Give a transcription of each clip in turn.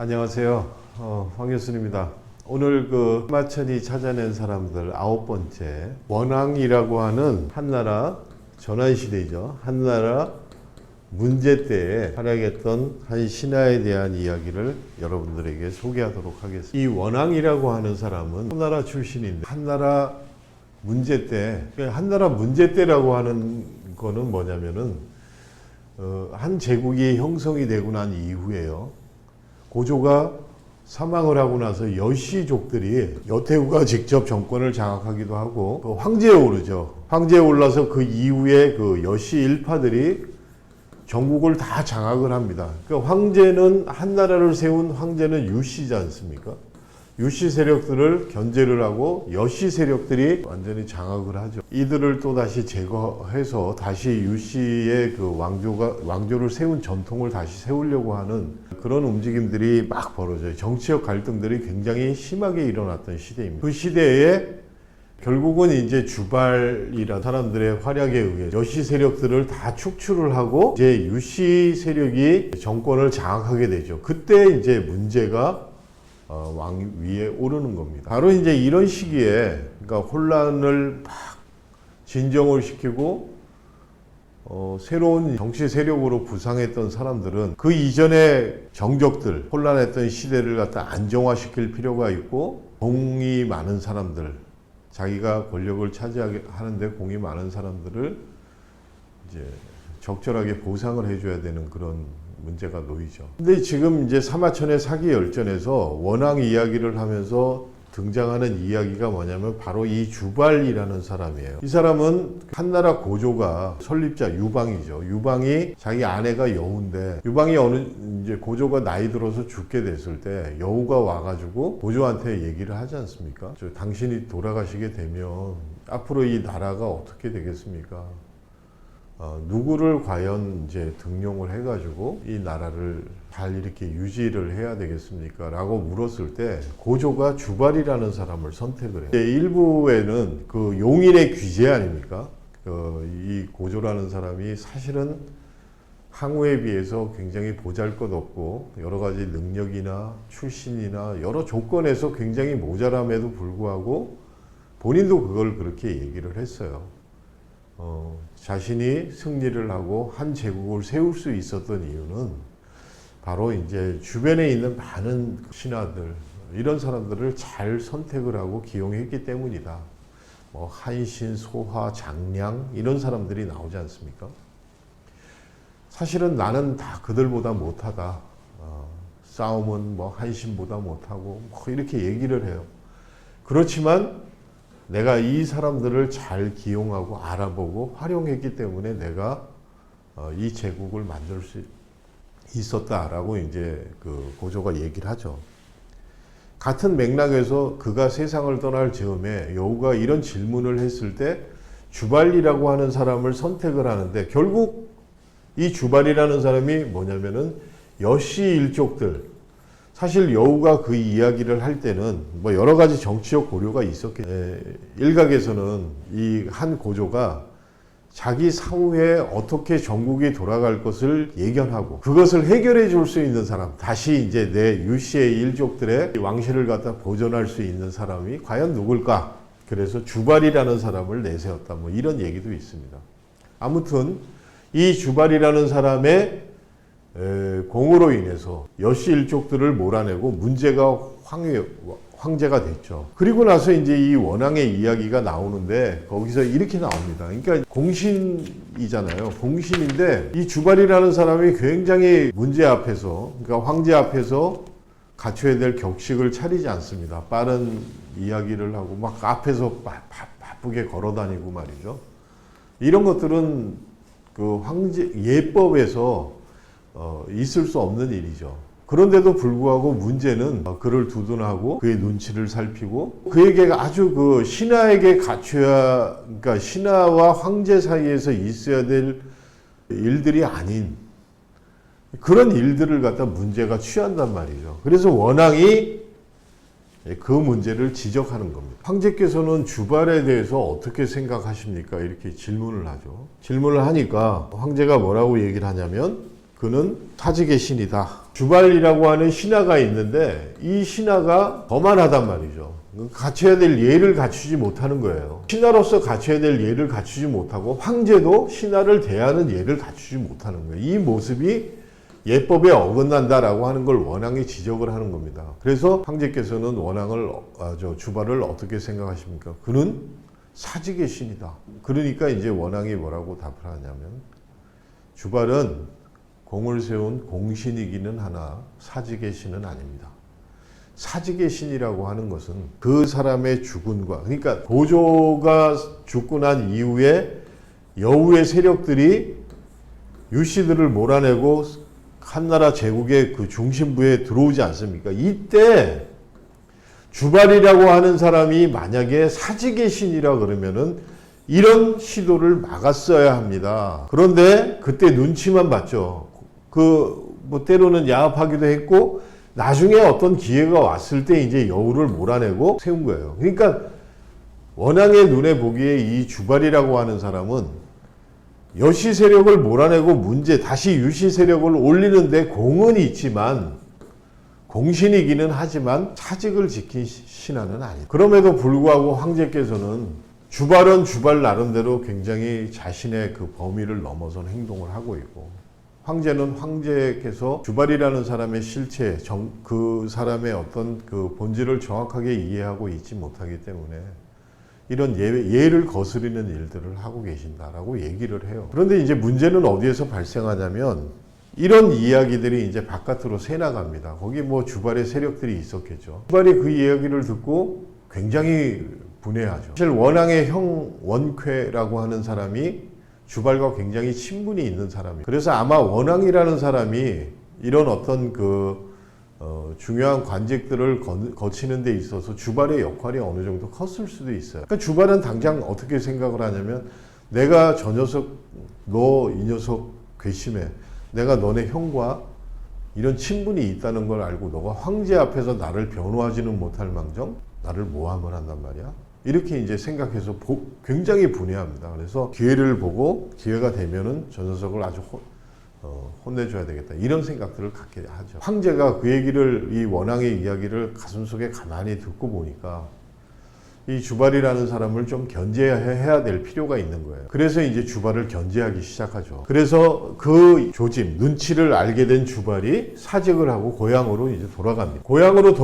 안녕하세요. 황교순입니다. 오늘 마천이 찾아낸 사람들 9번째 원앙이라고 하는 한나라 전환시대이죠. 한나라 문제 때에 활약했던 한 신하에 대한 이야기를 여러분들에게 소개하도록 하겠습니다. 이 원앙이라고 하는 사람은 한나라 출신인데 한나라 문제 때, 한나라 문제 때라고 하는 거는 뭐냐면은 한 제국이 형성이 되고 난 이후에요. 고조가 사망을 하고 나서 여씨족들이 여태후가 직접 정권을 장악하기도 하고 황제에 오르죠. 황제에 올라서 그 이후에 여씨 일파들이 전국을 다 장악을 합니다. 황제는 한나라를 세운 황제는 유씨지 않습니까? 유씨 세력들을 견제를 하고 여씨 세력들이 완전히 장악을 하죠. 이들을 또 다시 제거해서 다시 유씨의 왕조를 세운 전통을 다시 세우려고 하는 그런 움직임들이 막 벌어져요. 정치적 갈등들이 굉장히 심하게 일어났던 시대입니다. 그 시대에 결국은 이제 주발이라는 사람들의 활약에 의해 여씨 세력들을 다 축출을 하고 이제 유씨 세력이 정권을 장악하게 되죠. 그때 이제 문제가 왕 위에 오르는 겁니다. 바로 이제 이런 시기에 그러니까 혼란을 막 진정을 시키고 새로운 정치 세력으로 부상했던 사람들은 그 이전의 정적들, 혼란했던 시대를 갖다 안정화시킬 필요가 있고 공이 많은 사람들, 자기가 권력을 차지하게 하는데 공이 많은 사람들을 이제 적절하게 보상을 해줘야 되는 그런 문제가 놓이죠. 근데 지금 이제 사마천의 사기 열전에서 원앙 이야기를 하면서 등장하는 이야기가 뭐냐면 바로 이 주발이라는 사람이에요. 이 사람은 한나라 고조가 설립자 유방이죠. 유방이 자기 아내가 여우인데 유방이 이제 고조가 나이 들어서 죽게 됐을 때 여우가 와가지고 고조한테 얘기를 하지 않습니까? 당신이 돌아가시게 되면 앞으로 이 나라가 어떻게 되겠습니까? 누구를 과연 이제 등용을 해가지고 이 나라를 잘 이렇게 유지를 해야 되겠습니까? 라고 물었을 때 고조가 주발이라는 사람을 선택을 해요. 일부에는 용인의 귀재 아닙니까? 이 고조라는 사람이 사실은 항우에 비해서 굉장히 보잘것없고 여러 가지 능력이나 출신이나 여러 조건에서 굉장히 모자람에도 불구하고 본인도 그걸 그렇게 얘기를 했어요. 자신이 승리를 하고 한 제국을 세울 수 있었던 이유는 바로 이제 주변에 있는 많은 신하들, 이런 사람들을 잘 선택을 하고 기용했기 때문이다. 한신, 소하, 장량 이런 사람들이 나오지 않습니까? 사실은 나는 다 그들보다 못하다. 싸움은 한신보다 못하고 이렇게 얘기를 해요. 그렇지만 내가 이 사람들을 잘 기용하고 알아보고 활용했기 때문에 내가 이 제국을 만들 수 있었다라고 이제 고조가 얘기를 하죠. 같은 맥락에서 그가 세상을 떠날 즈음에 여우가 이런 질문을 했을 때 주발이라고 하는 사람을 선택을 하는데 결국 이 주발이라는 사람이 뭐냐면은 여씨 일족들, 사실 여우가 그 이야기를 할 때는 여러 가지 정치적 고려가 있었겠죠. 일각에서는 이 한 고조가 자기 사후에 어떻게 전국이 돌아갈 것을 예견하고 그것을 해결해 줄 수 있는 사람, 다시 이제 내 유씨의 일족들의 왕실을 갖다 보존할 수 있는 사람이 과연 누굴까? 그래서 주발이라는 사람을 내세웠다. 이런 얘기도 있습니다. 아무튼 이 주발이라는 사람의 공으로 인해서 여씨 일족들을 몰아내고 문제가 황제가 됐죠. 그리고 나서 이제 이 원앙의 이야기가 나오는데 거기서 이렇게 나옵니다. 그러니까 공신이잖아요. 공신인데 이 주발이라는 사람이 굉장히 문제 앞에서, 그러니까 황제 앞에서 갖춰야 될 격식을 차리지 않습니다. 빠른 이야기를 하고 막 앞에서 바쁘게 걸어다니고 말이죠. 이런 것들은 황제 예법에서 있을 수 없는 일이죠. 그런데도 불구하고 문제는 그를 두둔하고 그의 눈치를 살피고 그에게 아주 신하에게 갖춰야, 그러니까 신하와 황제 사이에서 있어야 될 일들이 아닌 그런 일들을 갖다 문제가 취한단 말이죠. 그래서 원앙이 그 문제를 지적하는 겁니다. 황제께서는 주발에 대해서 어떻게 생각하십니까? 이렇게 질문을 하죠. 질문을 하니까 황제가 뭐라고 얘기를 하냐면 그는 사직의 신이다. 주발이라고 하는 신하가 있는데 이 신하가 거만하단 말이죠. 갖춰야 될 예를 갖추지 못하는 거예요. 신하로서 갖춰야 될 예를 갖추지 못하고 황제도 신하를 대하는 예를 갖추지 못하는 거예요. 이 모습이 예법에 어긋난다라고 하는 걸 원앙이 지적을 하는 겁니다. 그래서 황제께서는 주발을 어떻게 생각하십니까? 그는 사직의 신이다. 그러니까 이제 원앙이 뭐라고 답을 하냐면 주발은 공을 세운 공신이기는 하나 사직의 신은 아닙니다. 사직의 신이라고 하는 것은 그 사람의 주군과, 그러니까 고조가 죽고 난 이후에 여우의 세력들이 유씨들을 몰아내고 한나라 제국의 그 중심부에 들어오지 않습니까? 이때 주발이라고 하는 사람이 만약에 사직의 신이라 그러면은 이런 시도를 막았어야 합니다. 그런데 그때 눈치만 봤죠. 뭐 때로는 야합하기도 했고, 나중에 어떤 기회가 왔을 때 이제 여우를 몰아내고 세운 거예요. 그러니까 원앙의 눈에 보기에 이 주발이라고 하는 사람은 여시 세력을 몰아내고 다시 유시 세력을 올리는데 공은 있지만, 공신이기는 하지만 사직을 지킨 신하는 아니다. 그럼에도 불구하고 황제께서는 주발은 주발 나름대로 굉장히 자신의 그 범위를 넘어선 행동을 하고 있고, 황제는 황제께서 주발이라는 사람의 실체, 그 사람의 어떤 그 본질을 정확하게 이해하고 있지 못하기 때문에 이런 예를 거스르는 일들을 하고 계신다라고 얘기를 해요. 그런데 이제 문제는 어디에서 발생하냐면 이런 이야기들이 이제 바깥으로 새나갑니다. 거기 뭐 주발의 세력들이 있었겠죠. 주발이 그 이야기를 듣고 굉장히 분해하죠. 사실 원앙의 형 원쾌라고 하는 사람이 주발과 굉장히 친분이 있는 사람이에요. 그래서 아마 원앙이라는 사람이 이런 어떤 중요한 관직들을 거치는 데 있어서 주발의 역할이 어느 정도 컸을 수도 있어요. 그러니까 주발은 당장 어떻게 생각을 하냐면, 내가 저 녀석, 너 이 녀석 괘씸해. 내가 너네 형과 이런 친분이 있다는 걸 알고 너가 황제 앞에서 나를 변호하지는 못할 망정 나를 모함을 한단 말이야. 이렇게 이제 생각해서 굉장히 분해합니다. 그래서 기회를 보고 기회가 되면은 저 녀석을 아주 혼내줘야 되겠다. 이런 생각들을 갖게 하죠. 황제가 그 얘기를, 이 원앙의 이야기를 가슴속에 가만히 듣고 보니까 이 주발이라는 사람을 좀 견제해야 될 필요가 있는 거예요. 그래서 이제 주발을 견제하기 시작하죠. 그래서 그 조짐, 눈치를 알게 된 주발이 사직을 하고 고향으로 이제 돌아갑니다. 고향으로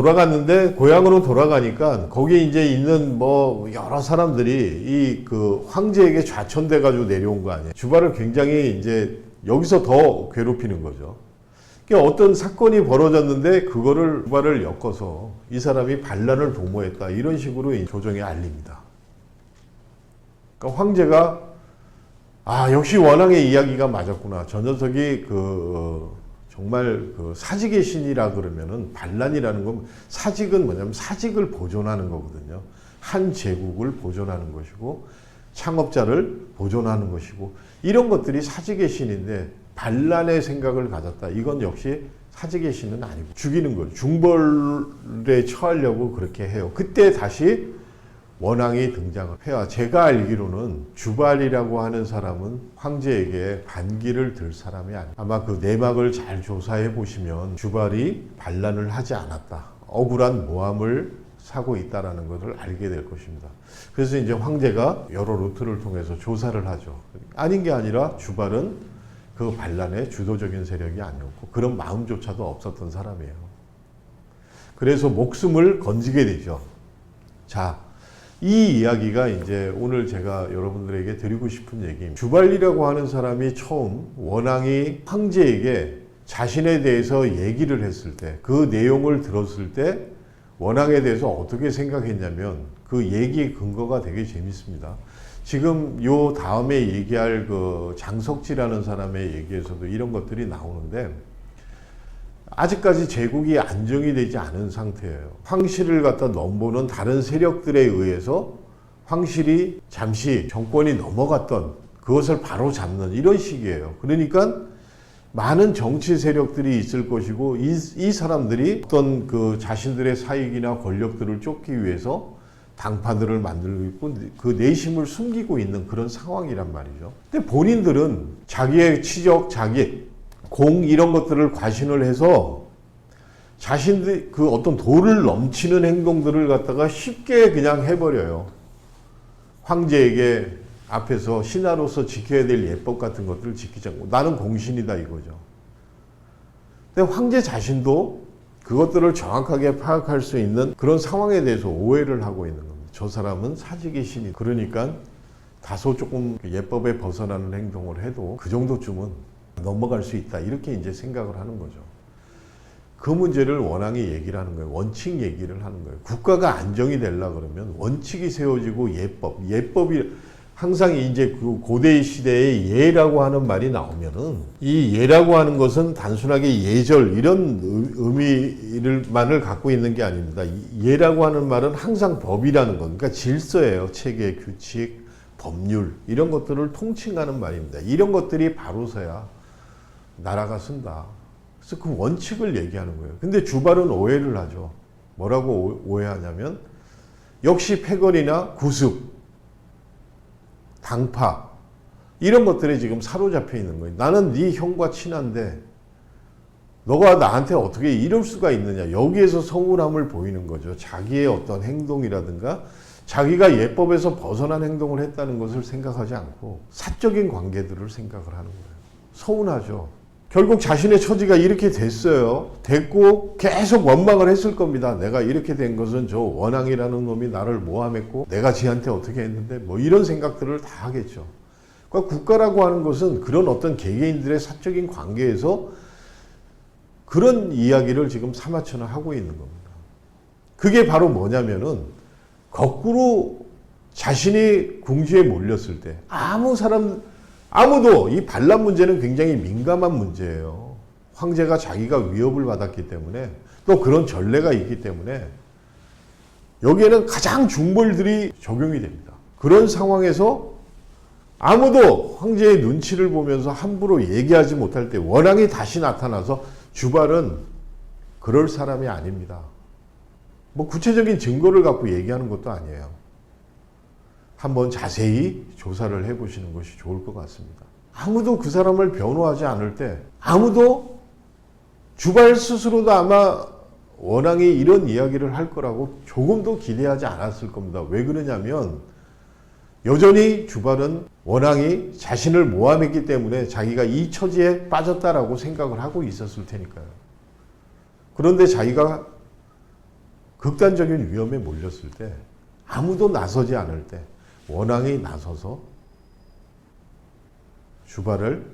돌아가니까 거기에 이제 있는 뭐 여러 사람들이 이 그 황제에게 좌천돼 가지고 내려온 거 아니에요. 주발을 굉장히 이제 여기서 더 괴롭히는 거죠. 그러니까 어떤 사건이 벌어졌는데 그거를 주발을 엮어서 이 사람이 반란을 도모했다, 이런 식으로 조정에 알립니다. 그러니까 황제가 역시 원앙의 이야기가 맞았구나. 저 녀석이 정말 사직의 신이라 그러면은 반란이라는 건, 사직은 뭐냐면 사직을 보존하는 거거든요. 한 제국을 보존하는 것이고 창업자를 보존하는 것이고, 이런 것들이 사직의 신인데 반란의 생각을 가졌다. 이건 역시 사직의 신은 아니고 죽이는 거예요. 중벌에 처하려고 그렇게 해요. 그때 다시 원앙이 등장을 해요. 제가 알기로는 주발이라고 하는 사람은 황제에게 반기를 들 사람이 아니에요. 아마 그 내막을 잘 조사해 보시면 주발이 반란을 하지 않았다, 억울한 모함을 사고 있다라는 것을 알게 될 것입니다. 그래서 이제 황제가 여러 루트를 통해서 조사를 하죠. 아닌 게 아니라 주발은 그 반란의 주도적인 세력이 아니었고 그런 마음조차도 없었던 사람이에요. 그래서 목숨을 건지게 되죠. 자, 이 이야기가 이제 오늘 제가 여러분들에게 드리고 싶은 얘기입니다. 주발리라고 하는 사람이 처음 원앙이 황제에게 자신에 대해서 얘기를 했을 때, 그 내용을 들었을 때 원앙에 대해서 어떻게 생각했냐면, 그 얘기의 근거가 되게 재밌습니다. 지금 요 다음에 얘기할 그 장석지라는 사람의 얘기에서도 이런 것들이 나오는데, 아직까지 제국이 안정이 되지 않은 상태예요. 황실을 갖다 넘보는 다른 세력들에 의해서 황실이 잠시 정권이 넘어갔던 그것을 바로 잡는 이런 시기예요. 그러니까 많은 정치 세력들이 있을 것이고, 이 사람들이 어떤 그 자신들의 사익이나 권력들을 쫓기 위해서 당파들을 만들고 있고 그 내심을 숨기고 있는 그런 상황이란 말이죠. 근데 본인들은 자기의 치적, 자기 공 이런 것들을 과신을 해서 자신들 그 어떤 도를 넘치는 행동들을 갖다가 쉽게 그냥 해버려요. 황제에게 앞에서 신하로서 지켜야 될 예법 같은 것들을 지키지 않고 나는 공신이다 이거죠. 근데 황제 자신도 그것들을 정확하게 파악할 수 있는 그런 상황에 대해서 오해를 하고 있는 겁니다. 저 사람은 사직의 신이 그러니까 다소 조금 예법에 벗어나는 행동을 해도 그 정도쯤은 넘어갈 수 있다 이렇게 이제 생각을 하는 거죠. 그 문제를 원앙이 얘기를 하는 거예요. 원칙 얘기를 하는 거예요. 국가가 안정이 되려고 그러면 원칙이 세워지고 예법이 항상 이제 그 고대 시대에 예라고 하는 말이 나오면은 이 예라고 하는 것은 단순하게 예절 이런 의미만을 갖고 있는 게 아닙니다. 예라고 하는 말은 항상 법이라는 것, 그러니까 질서예요. 체계, 규칙, 법률 이런 것들을 통칭하는 말입니다. 이런 것들이 바로서야 나라가 쓴다. 그래서 그 원칙을 얘기하는 거예요. 근데 주발은 오해를 하죠. 뭐라고 오해하냐면 역시 패거리나 구습, 당파 이런 것들에 지금 사로잡혀 있는 거예요. 나는 네 형과 친한데 너가 나한테 어떻게 이럴 수가 있느냐. 여기에서 서운함을 보이는 거죠. 자기의 어떤 행동이라든가 자기가 예법에서 벗어난 행동을 했다는 것을 생각하지 않고 사적인 관계들을 생각을 하는 거예요. 서운하죠. 결국 자신의 처지가 이렇게 됐어요. 됐고 계속 원망을 했을 겁니다. 내가 이렇게 된 것은 저 원앙이라는 놈이 나를 모함했고 내가 지한테 어떻게 했는데 뭐 이런 생각들을 다 하겠죠. 그러니까 국가라고 하는 것은 그런 어떤 개개인들의 사적인 관계에서 그런 이야기를 지금 사마천을 하고 있는 겁니다. 그게 바로 뭐냐면은 거꾸로 자신이 궁지에 몰렸을 때 아무도 이 반란 문제는 굉장히 민감한 문제예요. 황제가 자기가 위협을 받았기 때문에 또 그런 전례가 있기 때문에 여기에는 가장 중벌들이 적용이 됩니다. 그런 상황에서 아무도 황제의 눈치를 보면서 함부로 얘기하지 못할 때 원앙이 다시 나타나서 주발은 그럴 사람이 아닙니다. 뭐 구체적인 증거를 갖고 얘기하는 것도 아니에요. 한번 자세히 조사를 해보시는 것이 좋을 것 같습니다. 아무도 그 사람을 변호하지 않을 때 아무도 주발 스스로도 아마 원앙이 이런 이야기를 할 거라고 조금도 기대하지 않았을 겁니다. 왜 그러냐면 여전히 주발은 원앙이 자신을 모함했기 때문에 자기가 이 처지에 빠졌다라고 생각을 하고 있었을 테니까요. 그런데 자기가 극단적인 위험에 몰렸을 때 아무도 나서지 않을 때 원앙이 나서서 주발을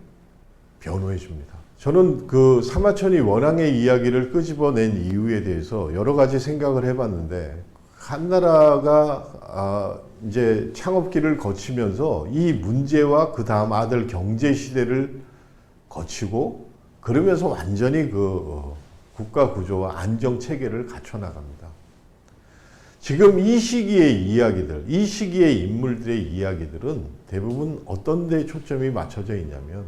변호해 줍니다. 저는 그 사마천이 원앙의 이야기를 끄집어낸 이유에 대해서 여러 가지 생각을 해봤는데 한나라가 이제 창업기를 거치면서 이 문제와 그 다음 아들 경제 시대를 거치고 그러면서 완전히 그 국가 구조와 안정 체계를 갖춰 나갑니다. 지금 이 시기의 이야기들, 이 시기의 인물들의 이야기들은 대부분 어떤 데 초점이 맞춰져 있냐면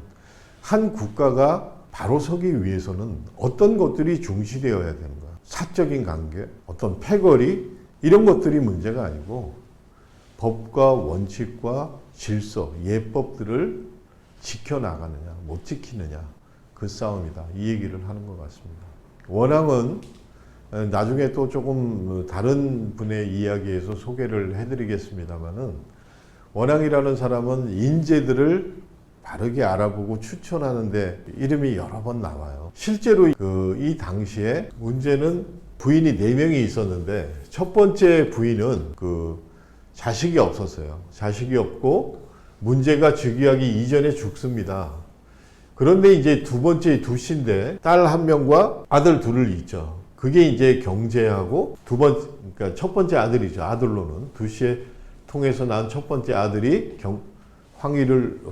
한 국가가 바로 서기 위해서는 어떤 것들이 중시되어야 되는가. 사적인 관계, 어떤 패거리 이런 것들이 문제가 아니고 법과 원칙과 질서, 예법들을 지켜나가느냐 못 지키느냐 그 싸움이다. 이 얘기를 하는 것 같습니다. 원앙은 나중에 또 조금 다른 분의 이야기에서 소개를 해드리겠습니다만은 원앙이라는 사람은 인재들을 바르게 알아보고 추천하는데 이름이 여러 번 나와요. 실제로 이 당시에 문제는 부인이 4명이 있었는데 첫 번째 부인은 자식이 없었어요. 자식이 없고 문제가 즉위하기 이전에 죽습니다. 그런데 이제 두 번째 두씨인데 딸 1명과 아들 2을 있죠. 그게 이제 경제하고 그러니까 첫 번째 아들이죠. 아들로는 두씨에 통해서 낳은 첫 번째 아들이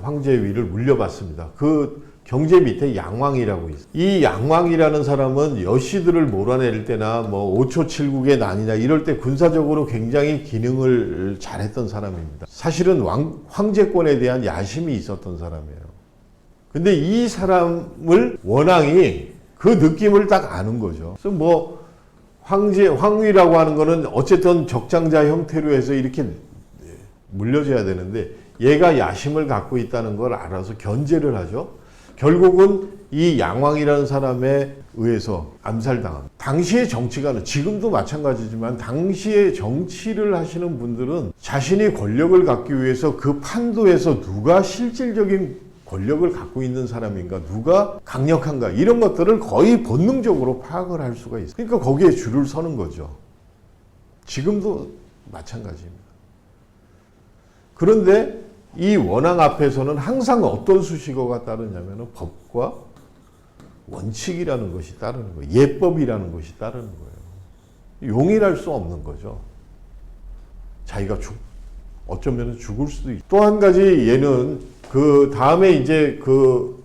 황제 위를 물려받습니다. 그 경제 밑에 양왕이라고 있어요. 이 양왕이라는 사람은 여씨들을 몰아낼 때나 뭐 5초 7국의 난이나 이럴 때 군사적으로 굉장히 기능을 잘했던 사람입니다. 사실은 황제권에 대한 야심이 있었던 사람이에요. 근데 이 사람을 원앙이 그 느낌을 딱 아는 거죠. 그래서 뭐 황위라고 하는 거는 어쨌든 적장자 형태로 해서 이렇게 물려줘야 되는데 얘가 야심을 갖고 있다는 걸 알아서 견제를 하죠. 결국은 이 양왕이라는 사람에 의해서 암살당합니다. 당시의 정치가는 지금도 마찬가지지만 당시의 정치를 하시는 분들은 자신이 권력을 갖기 위해서 그 판도에서 누가 실질적인 권력을 갖고 있는 사람인가, 누가 강력한가, 이런 것들을 거의 본능적으로 파악을 할 수가 있어요. 그러니까 거기에 줄을 서는 거죠. 지금도 마찬가지입니다. 그런데 이 원앙 앞에서는 항상 어떤 수식어가 따르냐면 법과 원칙이라는 것이 따르는 거예요. 예법이라는 것이 따르는 거예요. 용인할 수 없는 거죠. 자기가 어쩌면 죽을 수도 있고. 또 한 가지 얘는 그 다음에 이제 그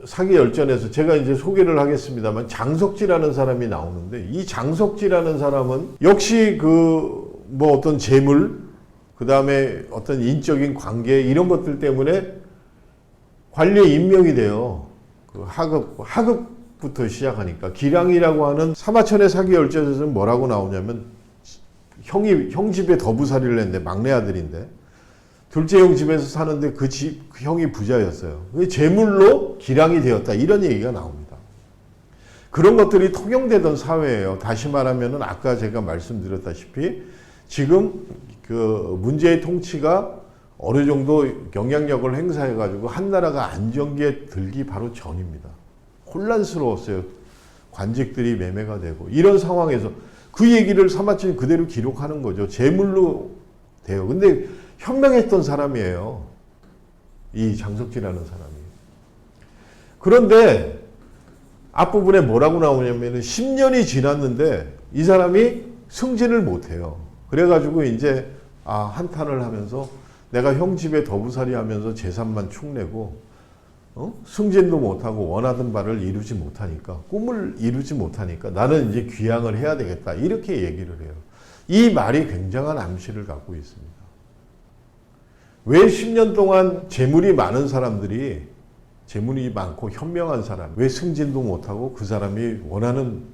사기 열전에서 제가 이제 소개를 하겠습니다만 장석지라는 사람이 나오는데, 이 장석지라는 사람은 역시 그 뭐 어떤 재물, 그 다음에 어떤 인적인 관계, 이런 것들 때문에 관리에 임명이 돼요. 그 하급부터 시작하니까. 기량이라고 하는 사마천의 사기 열전에서는 뭐라고 나오냐면, 형 집에 더부살이를 했는데, 막내 아들인데, 둘째 형 집에서 사는데 그 형이 부자였어요. 그 재물로 기량이 되었다, 이런 얘기가 나옵니다. 그런 것들이 통용되던 사회예요. 다시 말하면은 아까 제가 말씀드렸다시피 지금 그 문제의 통치가 어느 정도 영향력을 행사해가지고 한 나라가 안정기에 들기 바로 전입니다. 혼란스러웠어요. 관직들이 매매가 되고 이런 상황에서 그 얘기를 사마천이 그대로 기록하는 거죠. 재물로 돼요. 근데 현명했던 사람이에요. 이 장석지라는 사람이. 그런데 앞부분에 뭐라고 나오냐면 10년이 지났는데 이 사람이 승진을 못해요. 그래가지고 이제 한탄을 하면서 내가 형 집에 더부살이 하면서 재산만 축내고 승진도 못하고 원하던 바를 이루지 못하니까, 꿈을 이루지 못하니까 나는 이제 귀향을 해야 되겠다, 이렇게 얘기를 해요. 이 말이 굉장한 암시를 갖고 있습니다. 왜 10년 동안 재물이 많은 사람들이, 재물이 많고 현명한 사람, 왜 승진도 못하고 그 사람이 원하는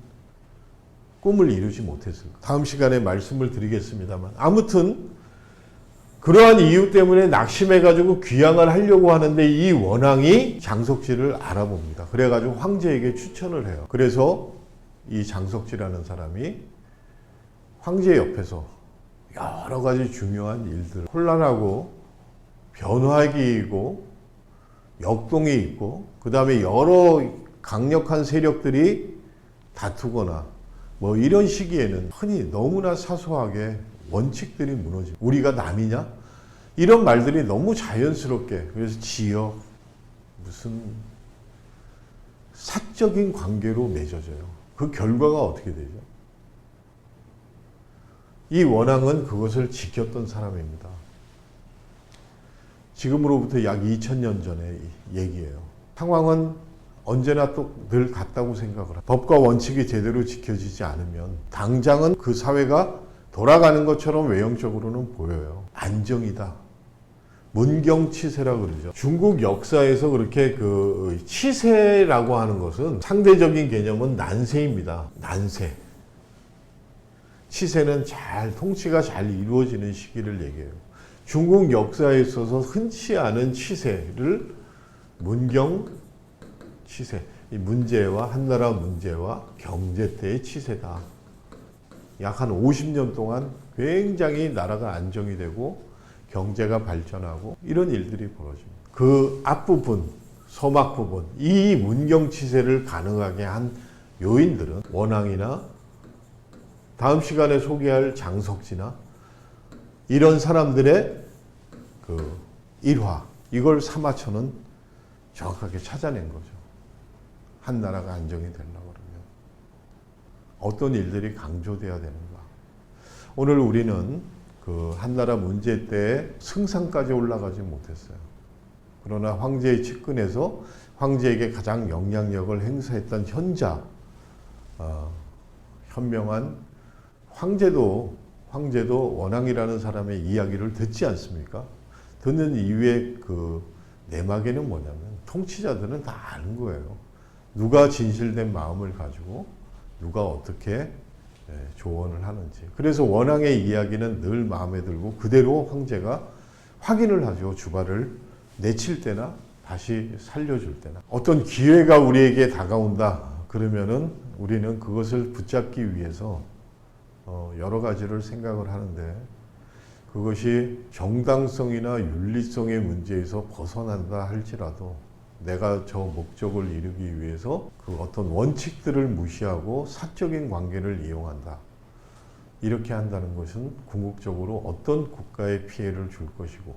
꿈을 이루지 못했을까? 다음 시간에 말씀을 드리겠습니다만, 아무튼 그러한 이유 때문에 낙심해가지고 귀향을 하려고 하는데 이 원앙이 장석지를 알아봅니다. 그래가지고 황제에게 추천을 해요. 그래서 이 장석지라는 사람이 황제 옆에서 여러 가지 중요한 일들, 혼란하고 변화기 있고 역동이 있고, 그 다음에 여러 강력한 세력들이 다투거나 뭐 이런 시기에는 흔히 너무나 사소하게 원칙들이 무너지고, 우리가 남이냐? 이런 말들이 너무 자연스럽게, 그래서 지역, 무슨 사적인 관계로 맺어져요. 그 결과가 어떻게 되죠? 이 원앙은 그것을 지켰던 사람입니다. 지금으로부터 약 2000년 전의 얘기예요. 상황은 언제나 또 늘 같다고 생각을 합니다. 법과 원칙이 제대로 지켜지지 않으면 당장은 그 사회가 돌아가는 것처럼 외형적으로는 보여요. 안정이다. 문경치세라고 그러죠. 중국 역사에서 그렇게 그 치세라고 하는 것은 상대적인 개념은 난세입니다. 난세. 치세는 통치가 잘 이루어지는 시기를 얘기해요. 중국 역사에 있어서 흔치 않은 치세를 문경치세, 이 문제와 한나라 문제와 경제 때의 치세다. 약 한 50년 동안 굉장히 나라가 안정이 되고 경제가 발전하고 이런 일들이 벌어집니다. 그 앞부분, 서막 부분, 이 문경치세를 가능하게 한 요인들은 원앙이나 다음 시간에 소개할 장석지나 이런 사람들의 그 일화, 이걸 사마천은 정확하게 찾아낸 거죠. 한 나라가 안정이 되려고 그러면 어떤 일들이 강조돼야 되는가. 오늘 우리는 그 한나라 문제 때 승상까지 올라가지 못했어요. 그러나 황제의 측근에서 황제에게 가장 영향력을 행사했던 현자, 현명한 황제도 원앙이라는 사람의 이야기를 듣지 않습니까? 듣는 이유의 그 내막에는 뭐냐면 통치자들은 다 아는 거예요. 누가 진실된 마음을 가지고 누가 어떻게 조언을 하는지. 그래서 원앙의 이야기는 늘 마음에 들고 그대로 황제가 확인을 하죠. 주발을 내칠 때나 다시 살려줄 때나 어떤 기회가 우리에게 다가온다 그러면은 우리는 그것을 붙잡기 위해서 여러 가지를 생각을 하는데 그것이 정당성이나 윤리성의 문제에서 벗어난다 할지라도 내가 저 목적을 이루기 위해서 그 어떤 원칙들을 무시하고 사적인 관계를 이용한다. 이렇게 한다는 것은 궁극적으로 어떤 국가에 피해를 줄 것이고,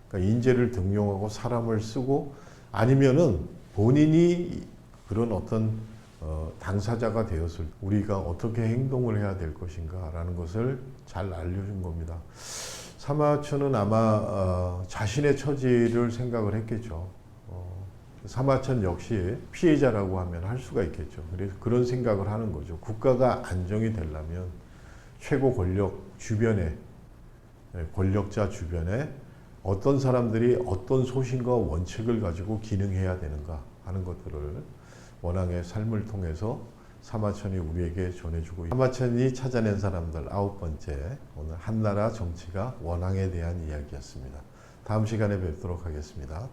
그러니까 인재를 등용하고 사람을 쓰고 아니면은 본인이 그런 어떤 당사자가 되었을 때 우리가 어떻게 행동을 해야 될 것인가라는 것을 잘 알려준 겁니다. 사마천은 아마 자신의 처지를 생각을 했겠죠. 사마천 역시 피해자라고 하면 할 수가 있겠죠. 그래서 그런 생각을 하는 거죠. 국가가 안정이 되려면 최고 권력 주변에, 권력자 주변에 어떤 사람들이 어떤 소신과 원칙을 가지고 기능해야 되는가 하는 것들을 원앙의 삶을 통해서 사마천이 우리에게 전해주고 있습니다. 사마천이 찾아낸 사람들 9번째, 오늘 한나라 정치가 원앙에 대한 이야기였습니다. 다음 시간에 뵙도록 하겠습니다.